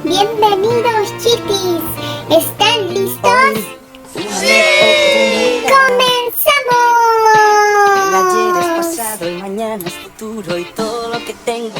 Bienvenidos, chiquis. ¿Están listos? ¡Sí! ¡Comenzamos! El ayer es pasado, el mañana es futuro y todo lo que tengo.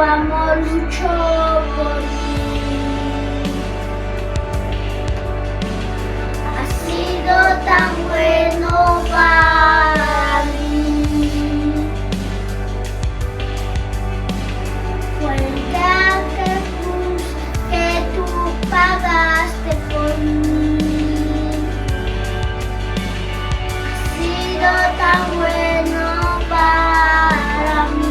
amor luchó por mí. Ha sido tan bueno para mí. Fue el gran cruz que tú pagaste por mí. Ha sido tan bueno para mí.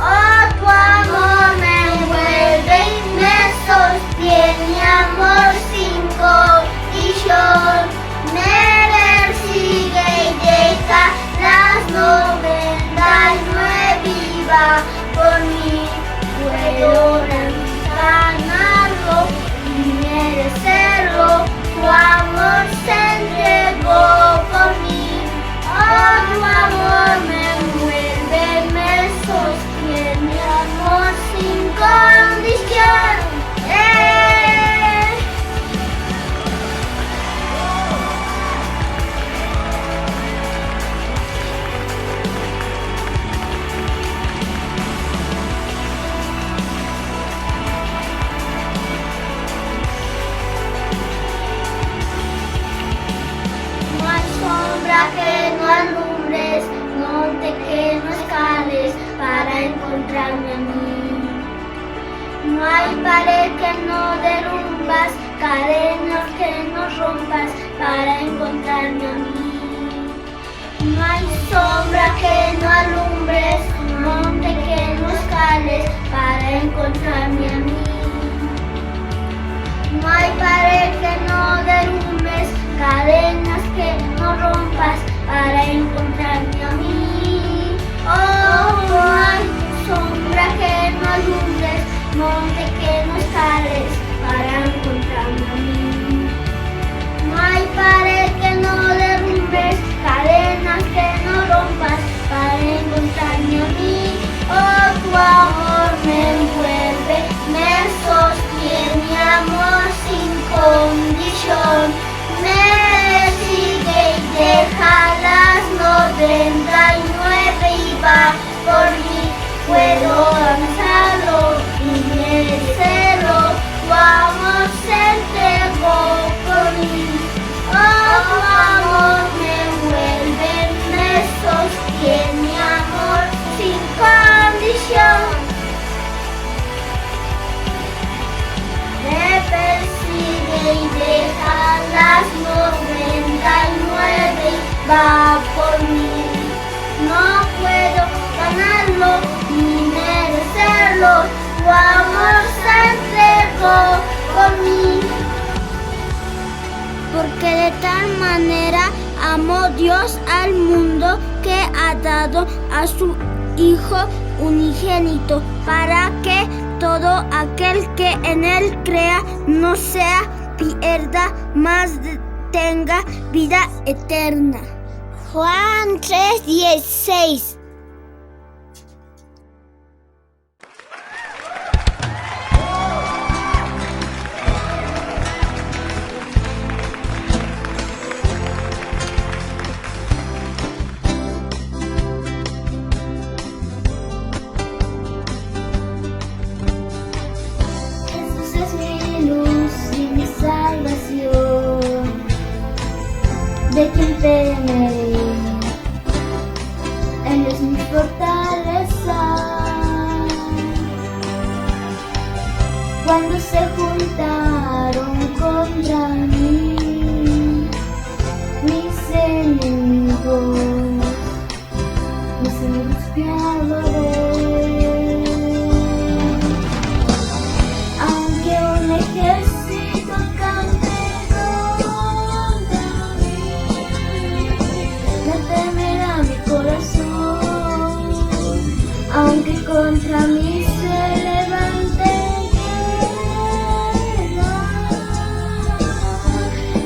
Oh, tu amor me envuelve y me sostiene, amor sin condición. Me persigue y deja las 99 viva por mí. Puedo ganarlo y merecerlo. Tu amor se entregó por mí. Oh, tu amor me envuelve, me sostiene, amor sin condición. No hay sombra que no alumbres, monte que no escales para encontrarme a mí. No hay pared que no derrumbas, cadenas que no rompas para encontrarme a mí. No hay sombra que no alumbres, monte que no escales para encontrarme a mí. No hay pared que no derrumbes, cadenas que no rompas para encontrarme a mí. Oh, no hay sombra que no alumbres, monte que no escales para encontrarme a mí. No hay pared que no derrumbes, cadenas que no rompas para encontrarme a mí. Oh, tu amor me envuelve, me sostiene, amor sin condición. Me sigue y deja las 99 y va por mí. Puedo avanzarlo y merecerlo. Tu amor se entregó por mí. Oh, tu amor me envuelve, me sostiene, amor sin condición. Me persigue y deja las 99 y va por mí. No puedo ganarlo ni merecerlo. Tu amor se entregó por mí. Porque de tal manera amó Dios al mundo que ha dado a su Hijo unigénito, para que todo aquel que en él crea no sea pierda, mas tenga vida eterna. Juan 3:16. Jesús es mi luz y mi salvación. ¿De quién temeré? Él es mi fortaleza. Cuando se juntaron contra mí mis enemigos que adoré. Aunque un ejército campe contra mí, no temerá mi corazón. Aunque contra mí se levante guerra,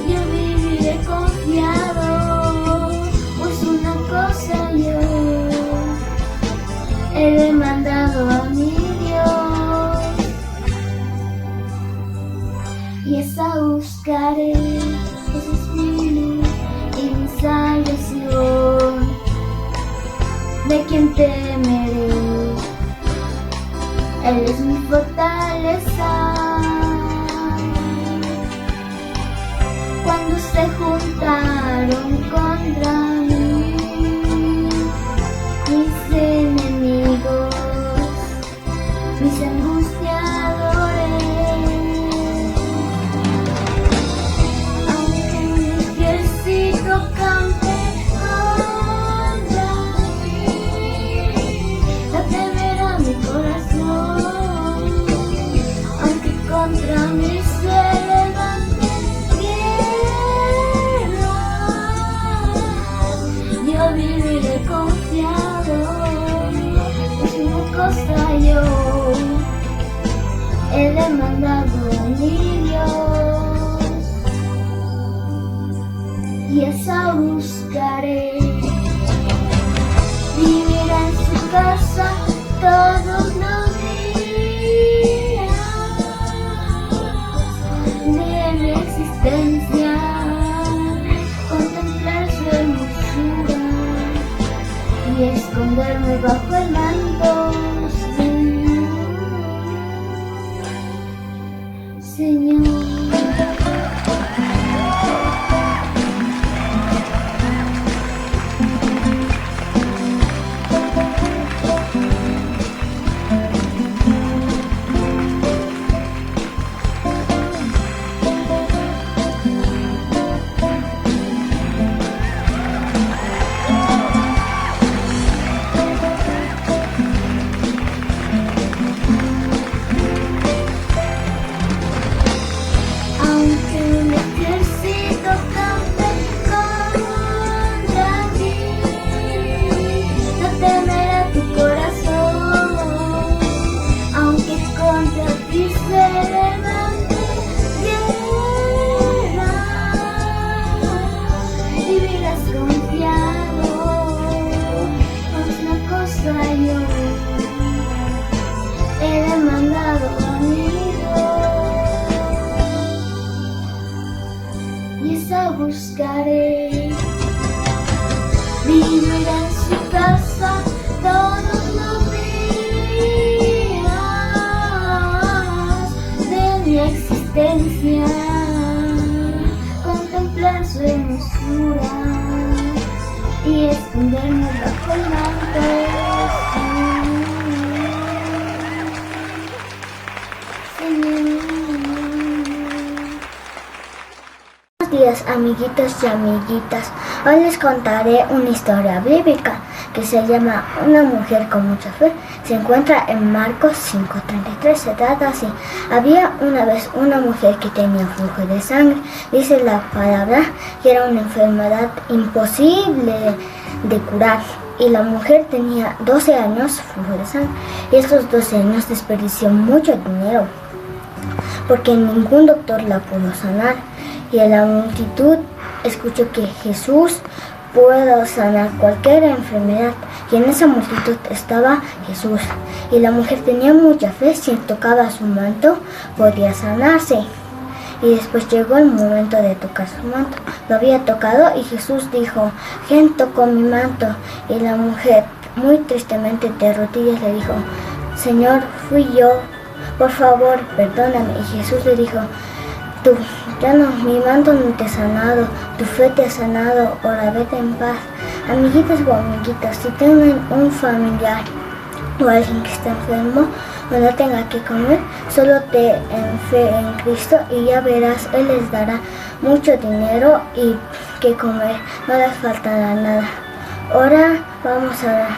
yo viviré confiado, pues una cosa yo he demandado a mi Dios, y esa buscaré. Esa es mi luz y mi salvación. ¿De quién temeré? Él es mi fortaleza. Cuando se juntaron contra mí mis enemigos, mis angustiadores, aunque un ejército campe contra mí, no temerá mi corazón, aunque contra mí se levanten guerras, yo viviré confiado, pues una cosa yo he demandado a mi Dios, y esa buscaré. Viviré en su casa todos los días de mi existencia, contemplar su hermosura y esconderme bajo el manto. Señor, aunque un ejército campe contra ti, no temerá tu corazón, aunque contra ti se levante guerra, vivirás confiado, pues una cosa yo he demandado a mi Dios, y esa buscaré. Viviré en su casa todos los días de mi existencia, contemplar su hermosura y esconderme bajo el manto. Señor. Buenos días, amiguitos y amiguitas. Hoy les contaré una historia bíblica que se llama Una mujer con mucha fe. Se encuentra en Marcos 5:33. Se trata así: había una vez una mujer que tenía flujo de sangre. Dice la palabra que era una enfermedad imposible de curar. Y la mujer tenía 12 años flujo de sangre. Y estos 12 años desperdició mucho dinero, porque ningún doctor la pudo sanar. Y en la multitud escuchó que Jesús puede sanar cualquier enfermedad. Y en esa multitud estaba Jesús. Y la mujer tenía mucha fe. Si tocaba su manto, podía sanarse. Y después llegó el momento de tocar su manto. Lo había tocado y Jesús dijo: ¿quién tocó mi manto? Y la mujer, muy tristemente de rodillas, le dijo: Señor, fui yo. Por favor, perdóname. Y Jesús le dijo: mi manto no te ha sanado, tu fe te ha sanado, ahora vete en paz. Amiguitos o amiguitas, si tienen un familiar o alguien que está enfermo o no tenga que comer, solo ten fe en Cristo y ya verás, Él les dará mucho dinero y que comer, no les faltará nada. Ahora vamos a orar.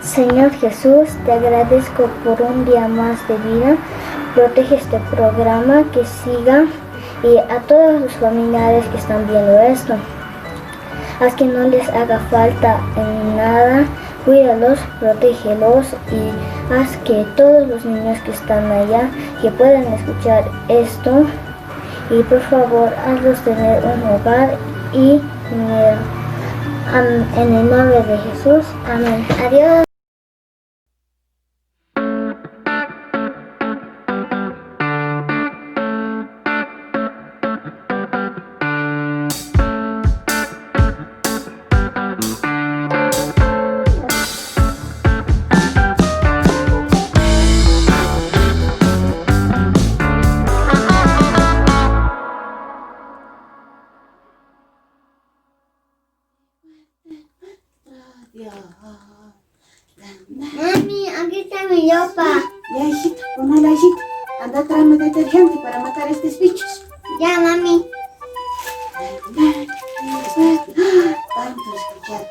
Señor Jesús, te agradezco por un día más de vida. Protege este programa, que siga, y a todos los familiares que están viendo esto, haz que no les haga falta en nada, cuídalos, protégelos y haz que todos los niños que están allá que puedan escuchar esto, y por favor hazlos tener un hogar y dinero. En el nombre de Jesús, amén. Adiós. aquí está mi ropa. Ya, hijita, ponela, hijita. Anda a traerme detergente para matar estos bichos. Ya, mami. Tanto escuchar.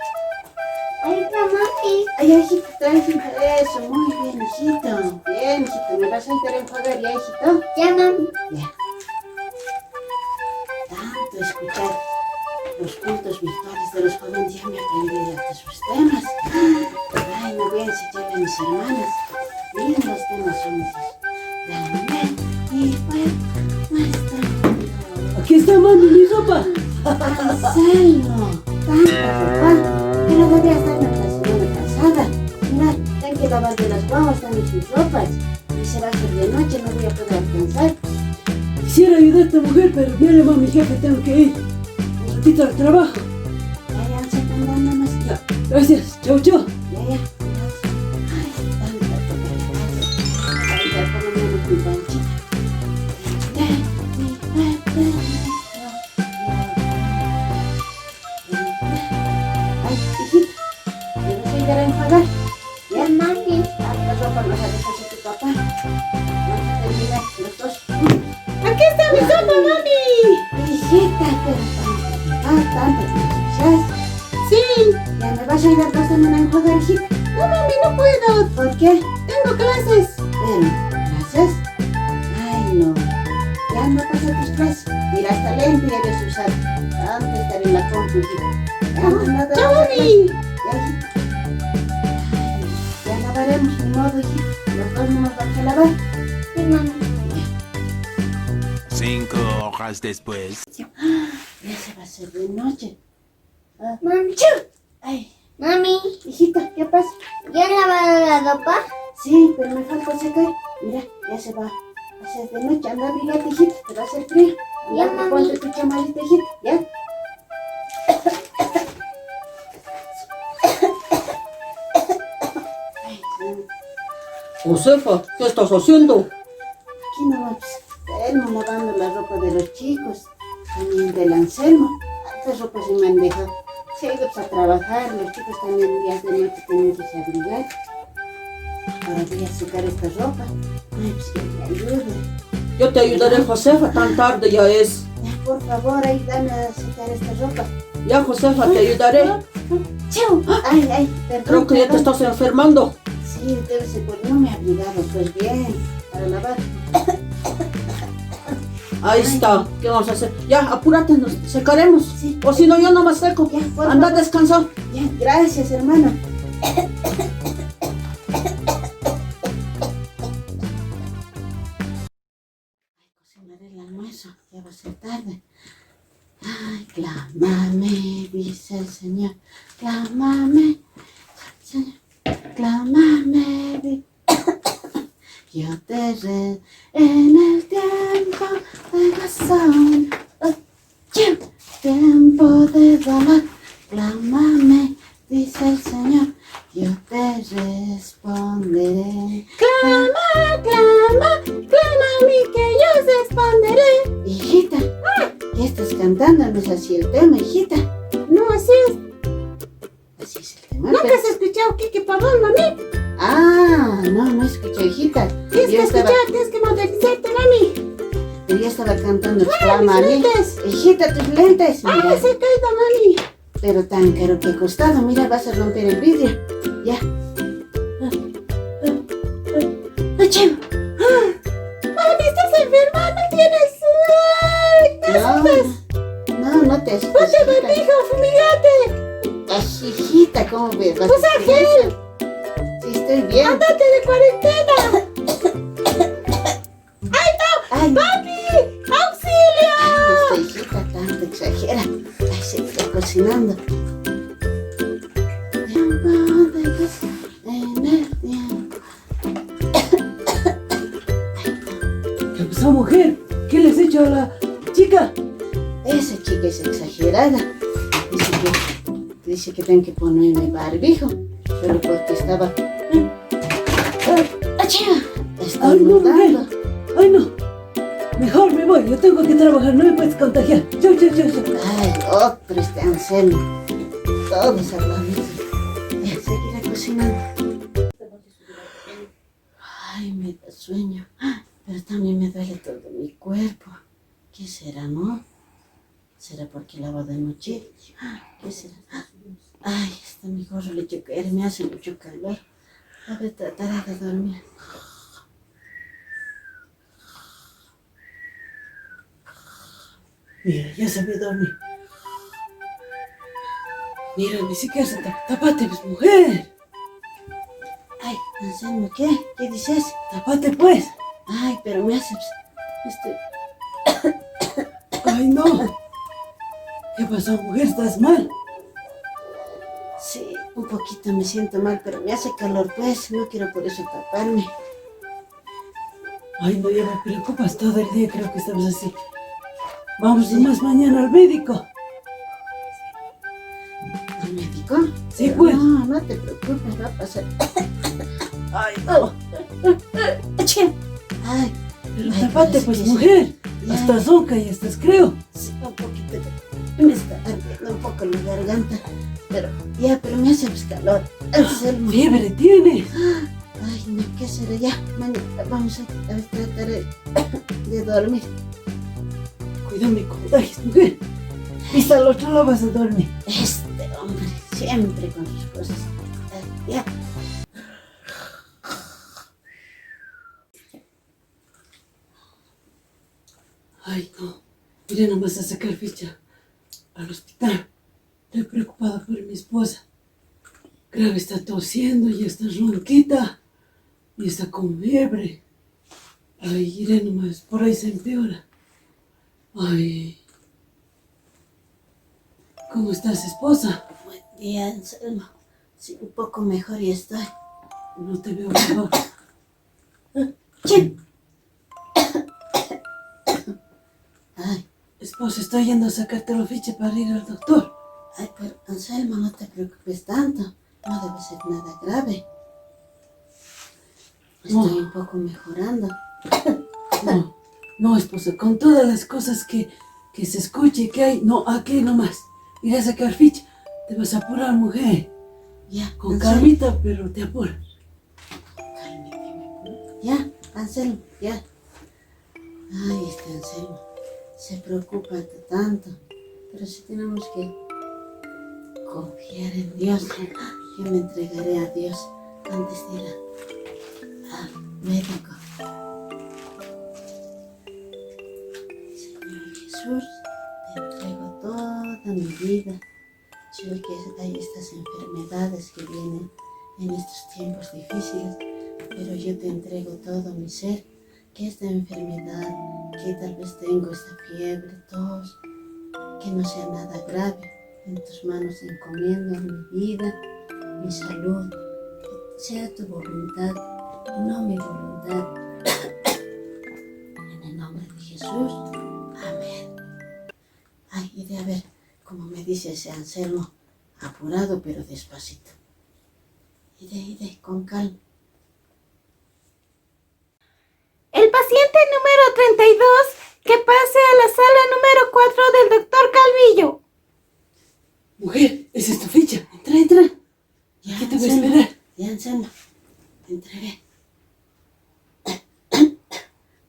Ahí está, mami. Ay, hijita, tranquila. Eso, muy bien, hijito. Bien, hijito. ¿Me vas a ayudar a enjuagar ya, hijito? Ya, mami. Ya. Tanto escuchar los cultos virtuales de los jóvenes, ya me aprendí de sus temas. Ay, no voy a enseñarle a mis hermanas. Lindos temas son esos. Dame y pues, nuestro. Aquí está, mami, mi ropa. Marcelo, tanta ropa. Pero debía estar la semana pasada. Mira, ten que lavar de las guaguas también sus ropas. Y se va a hacer de noche, no voy a poder alcanzar. Quisiera ayudarte, mujer, pero mire, mami, jefe, tengo que ir un ratito al trabajo. Ya, se tendrán nada más. Ya, gracias. Chau, chau. Ya. Ay, tanta ropa. Ahorita por lo menos mi panchita. Ay, hijita, ¿me vas a ayudar a enjuagar? Ya, mami. La ropa nos la dejas a tu papá. Vamos a terminar los dos. Aquí está mi sopa, mami. Hijita, pero tanto te ensucias. Sí. ¿Ya me vas a ayudar vos también a enjuagar, hijita? No, mami, no puedo. ¿Por qué? Tengo clases. Pero, ¿clases? Ay, no. Ya no pasa tus clases. Mira, hasta lente debes usar. Antes de estar en la compu, hijita. Ya no nada. Chau, mami. Ya, hijita. Ay, ya lavaremos, ni modo, hijita. Los dos no nos vamos a lavar. Sí, mami. 5 horas después. Ya se va a hacer de noche. Mami. Ay, Mami. hijita, ¿qué pasa? ¿Ya lavaron la ropa? Sí, pero me falta secar. Mira, ya se va a hacer de noche. Anda, abrigate, hijita, te va a hacer frío. Ya, Anda, mami. ponte tu chamarrita, hijita, ¿ya? Ay, sí. Josefa, ¿qué estás haciendo? Aquí nomás, Anselmo lavando la ropa de los chicos. También del Anselmo. Tantas ropas se me han dejado. Se ha ido a trabajar, los chicos también días de noche tienen que se abrigar. Ahora voy a secar esta ropa. Ay, pues que me ayude. Yo te ayudaré, Josefa, tan tarde ya es. Ya, por favor, ayúdame a secar esta ropa. Ya, Josefa, te ayudaré. ¡Chau! Ay, perdón. Creo que ya te perdón. estás enfermando. Sí, debe ser porque no me he abrigado, pues bien, para lavar. Ahí está. ¿Qué vamos a hacer? Ya, apúrate, nos secaremos. Sí. O si no, yo no me seco. Ya, por Anda a favor. descansar. Ya, gracias, hermano. Cocinar el almuerzo, ya va a ser tarde. Ay, clámame, dice el Señor. Clámame, Señor. Clámame, yo te re en el tiempo de razón. Tiempo de dolor. Clámame, dice el Señor. Yo te responderé. Clama, clama, clama a mí que yo responderé. Hijita, ¿qué estás cantando? No es así el tema, hijita. No, así es. Así es el tema. ¿Nunca has escuchado Kiki Pavón, mami? Ah, no escuché, hijita. Tienes Yo que estaba, escuchar, tienes que modernizarte, mami. yo estaba cantando Clama a mis mí. lentes. Hijita, tus lentes. Ah, Mira, se ha caído, mami. pero tan caro que ha costado. Mira, vas a romper el vidrio. Ya. ¡Achim! Mami, estás enferma, no tienes... Ay, te asustas. No te asustes. Ponte hijita. barbijo, fumigate. Ay, hijita, ¿cómo ves? ¿Vas Pues a hacer eso? Sí, estoy bien. Andate de cuarentena. Ay, ¡Papi! ¡Auxilio! esta hijita tanto exagera. Ay, se está cocinando. En el tiempo. ¿Qué pasó, mujer? ¿Qué le has hecho a la chica? Esa chica es exagerada. Dice que tengo que ponerme barbijo. Solo porque estaba... ¡Achia! Estoy Ay, no, mutando. Ay, no. Mejor me voy. Yo tengo que trabajar. No me puedes contagiar. Chau, chau, chau, chau. Ay, otro este Anselmo. Todos hablamos. Ya, seguiré cocinando. Ay, me da sueño, pero también me duele todo mi cuerpo. ¿Qué será, no? ¿Será porque lavo de noche? ¿Qué será? Ay, está mi gorro le hecho caer, me hace mucho calor. A ver, trataré de dormir. Mira, ya sabía dormir. Mira, ni siquiera se tapate, pues, mujer. Ay, Anselmo, ¿qué? ¿Qué dices? Tapate, pues. Ay, pero me hace... Ay, no. ¿Qué pasó, mujer? ¿Estás mal? Sí, un poquito me siento mal, pero me hace calor, pues. No quiero por eso taparme. Ay, no, ya me preocupas todo el día, creo que estamos así. Vamos nomás mañana al médico. ¿Al médico? Sí, Pero pues. no, no te preocupes, va a pasar. Ay, no. ¡Achín! Ay, Pero ay, tapate, parece pues, que sí. mujer. Ya. Estás ronca y estás, creo. Sí, un poquito. Me está ardiendo un poco la garganta. Pero me hace pues, calor. Anselmo. Fiebre tienes. Ay, no, ¿qué será? Ya, mañana vamos a tratar de dormir. Cuida me contagies, mujer. Y al otro lado vas a dormir. Este hombre, siempre con sus cosas. Ya. Ay, no. Iré nomás a sacar ficha al hospital. Estoy preocupada por mi esposa. Grave está tosiendo y está ronquita. Y está con fiebre. Ay, iré nomás. Por ahí se empeora. Ay. ¿Cómo estás, esposa? Buen día, Anselmo. Sí, un poco mejor y estoy. No te veo mejor. ¡Chin! Ay, Esposa, estoy yendo a sacarte la ficha para ir al doctor. ay, pero Anselmo, no te preocupes tanto. No debe ser nada grave. Estoy un poco mejorando. No, esposa, con todas las cosas que se escuche que hay, no, aquí nomás. Ir a sacar ficha. Te vas a apurar, mujer. Ya, Con Anselmo. calmita, pero te apuras. Ya, Anselmo, ya. Ay, este Anselmo se preocupa tanto. Pero si tenemos que confiar en Dios. Yo me entregaré a Dios antes de ir al médico. Señor Jesús, te entrego toda mi vida. Sé que hay estas enfermedades que vienen en estos tiempos difíciles, pero yo te entrego todo mi ser, que esta enfermedad, que tal vez tengo esta fiebre, tos, que no sea nada grave, en tus manos encomiendo mi vida, mi salud, que sea tu voluntad, no mi voluntad. En el nombre de Jesús, amén. Ay, iré a ver, como me dice ese Anselmo, apurado pero despacito. Iré con calma. El paciente número 32, que pase a la sala número 4 del doctor Calvillo. Mujer, esa es tu ficha. Entra. Ya, ¿Qué te voy a Anselmo, esperar? Ya, Anselmo, entraré.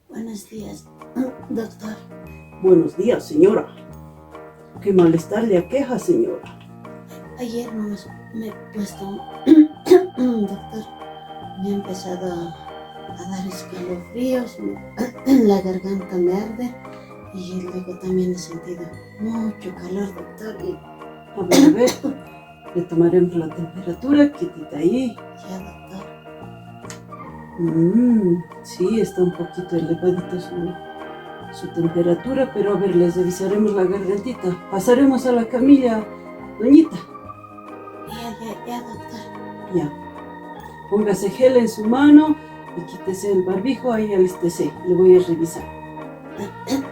Buenos días, doctor. Buenos días, señora. ¿Qué malestar le aqueja, señora? Ayer me he puesto, doctor, me ha empezado a dar escalofríos, la garganta me arde y luego también he sentido mucho calor, doctor. Y A ver. Le tomaremos la temperatura, quietita ahí. ya, doctor. Sí, está un poquito elevadita su temperatura, pero a ver, les revisaremos la gargantita. Pasaremos a la camilla, doñita. Ya, doctor. Ya. Póngase gel en su mano y quítese el barbijo, ahí alístese. Le voy a revisar. Ya, doctor.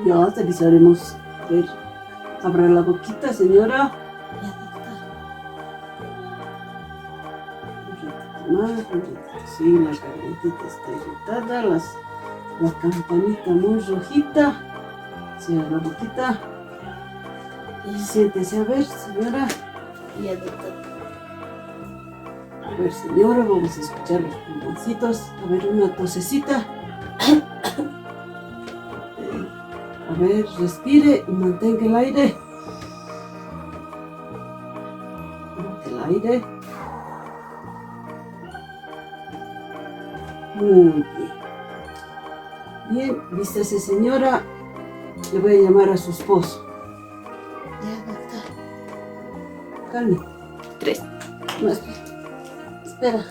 Ya, revisaremos. A ver, abra la boquita, señora. Ya, doctor. Sí, la gargantita está irritada, la campanita muy rojita. Cierra la boquita. Ya, Siéntese a ver, señora. ya, doctor. A ver, señora, vamos a escuchar los pulmoncitos. A ver, una tosecita. A ver, respire y mantenga el aire. Mantenga el aire. Muy bien. Bien, vístase, señora. Le voy a llamar a su esposo. Ya, doctor. Calme. 3. No, espera.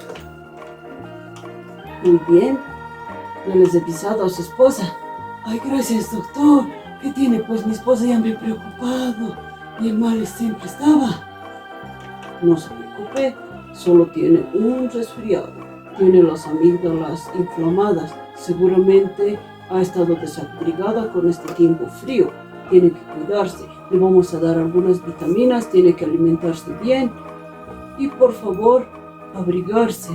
Muy bien. Ya les he avisado a su esposa. Ay, gracias, doctor. ¿Qué tiene? Pues mi esposa ya me ha preocupado. Y el mal siempre estaba. No se preocupe, solo tiene un resfriado. Tiene las amígdalas inflamadas. Seguramente ha estado desabrigada con este tiempo frío. Tiene que cuidarse. Le vamos a dar algunas vitaminas. Tiene que alimentarse bien. Y por favor, abrigarse.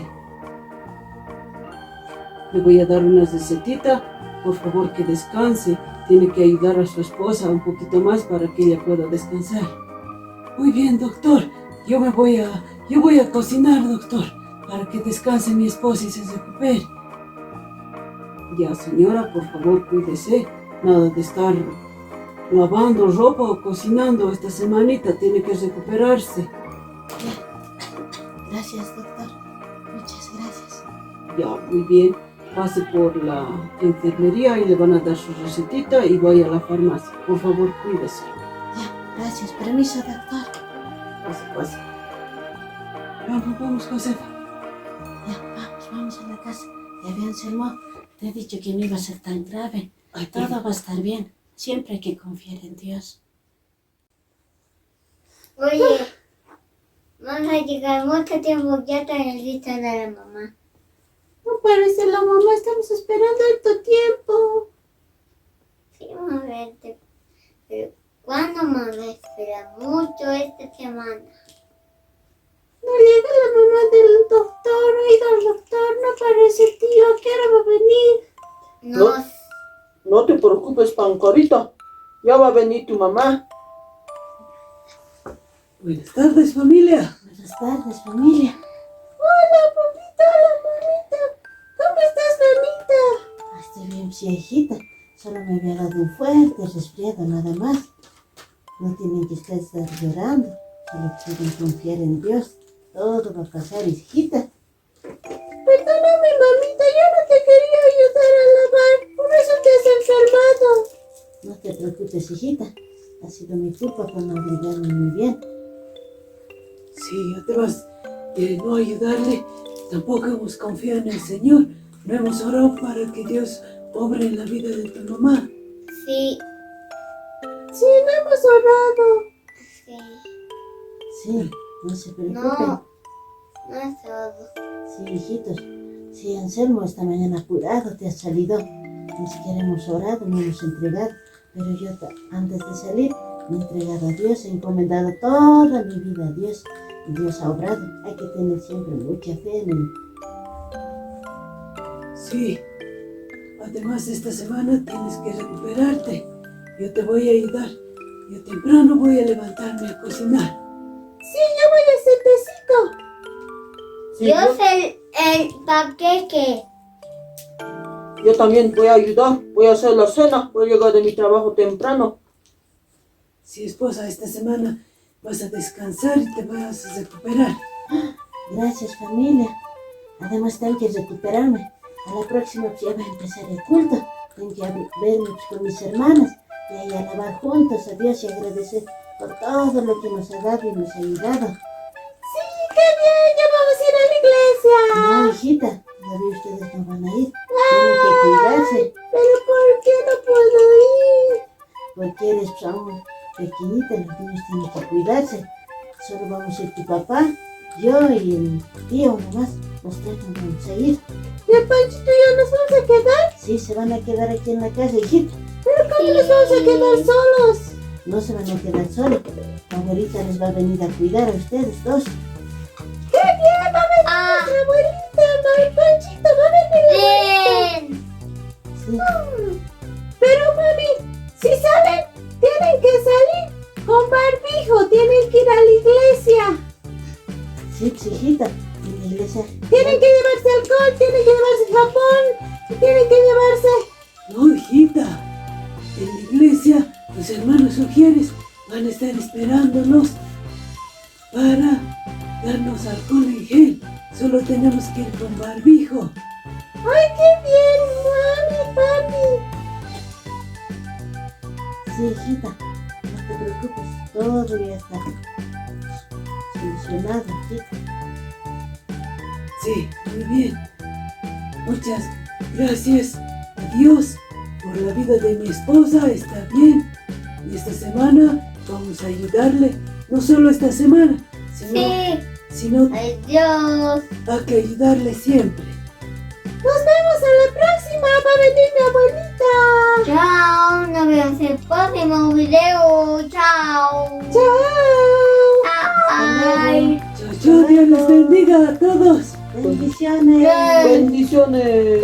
Le voy a dar una recetita. Por favor, que descanse. Tiene que ayudar a su esposa un poquito más para que ella pueda descansar. Muy bien, doctor. Yo voy a cocinar, doctor, para que descanse mi esposa y se recupere. Ya, señora, por favor, cuídese. Nada de estar lavando ropa o cocinando esta semanita. Tiene que recuperarse. Gracias, doctor. Muchas gracias. Ya, muy bien. Pase por la enfermería y le van a dar su recetita y vaya a la farmacia. Por favor, cuídese. Ya, gracias. Permiso, doctor. Pase. Vamos, Josefa. Ya, vamos a la casa. Ya vi, Anselmo, te he dicho que no iba a ser tan grave. Ay, Todo va a estar bien. Siempre hay que confiar en Dios. Oye, vamos a llegar mucho tiempo, ya te necesitan a la mamá. No parece la mamá, estamos esperando harto tiempo. Sí, vamos a verte. Pero ¿cuándo mamá espera mucho esta semana? No llega la mamá del doctor, oiga el doctor, no parece tío, ¿a qué hora va a venir? No te preocupes, Pancarita. Ya va a venir tu mamá. Buenas tardes, familia. Buenas tardes, familia. Hola, papita, hola, mamita. ¿Cómo estás, mamita? Estoy bien, sí, hijita. Solo me había dado un fuerte resfriado, nada más. No tienen que estar llorando. Solo pueden confiar en Dios. Todo va a pasar, hijita. Perdóname, mamita, yo no te quería ayudar a lavar, por eso te has enfermado. No te preocupes, hijita. Ha sido mi culpa por no abrigarme muy bien. Sí, además de no ayudarle, tampoco hemos confiado en el Señor. No hemos orado para que Dios obre en la vida de tu mamá. Sí, Sí, no hemos orado. sí. Sí, no se preocupen. No, no es todo. Sí, hijitos. Sí, Anselmo, esta mañana apurado te has salido. Ni siquiera hemos orado, no hemos entregado. Pero yo, antes de salir, me he entregado a Dios, he encomendado toda mi vida a Dios. Y Dios ha obrado. Hay que tener siempre mucha fe en Él. Sí, además esta semana tienes que recuperarte. Yo te voy a ayudar. Yo temprano voy a levantarme a cocinar. Sí, yo voy a hacer tecito. Sí, Yo sé el paquete. yo también voy a ayudar. Voy a hacer la cena. Voy a llegar de mi trabajo temprano. Sí, esposa, esta semana vas a descansar y te vas a recuperar. Gracias, familia. Además, tengo que recuperarme. A la próxima pues, ya va a empezar el culto. Tengo que verme pues, con mis hermanas y ahí alabar juntos a Dios y agradecer por todo lo que nos ha dado y nos ha ayudado. Sí, qué bien, ya vamos a ir a la iglesia. No, hijita, todavía ustedes no van a ir. Tienen que cuidarse. Pero ¿por qué no puedo ir? Porque eres pues, aún pequeñita, los niños tienen que cuidarse. Solo vamos a ir tu papá, yo y el tío nomás. Los tres nos vamos a ir. ¿Y el Panchito y yo nos vamos a quedar? Sí, se van a quedar aquí en la casa, hijita. ¿Pero cómo nos vamos a quedar solos? No se van a quedar solos. La abuelita les va a venir a cuidar a ustedes dos. ¡Qué bien! Va a venir nuestra abuelita, mami, Panchito, va a venir la abuelita. Bien. Sí, Pero mami, si salen, tienen que salir con barbijo, tienen que ir a la iglesia. sí, pues, hijita. En la iglesia. Tienen que llevarse alcohol, tienen que llevarse jabón, y tienen que llevarse... No, hijita. En la iglesia, los hermanos Ujieres van a estar esperándonos para darnos alcohol en gel. Solo tenemos que ir con barbijo. ¡Ay, qué bien, mami, papi! Sí, hijita, no te preocupes, todo ya está solucionado, hijita. Sí, muy bien. Muchas gracias a Dios por la vida de mi esposa. Está bien. Y esta semana vamos a ayudarle. No solo esta semana, sino Adiós. hay que ayudarle siempre. ¡Nos vemos a la próxima! ¡Va a venir mi abuelita! Chao. Nos vemos en el próximo video. Chao. ¡Chao! Bye. Chao, chao, Dios les bendiga a todos. Bendiciones. Bendiciones.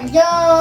Adiós.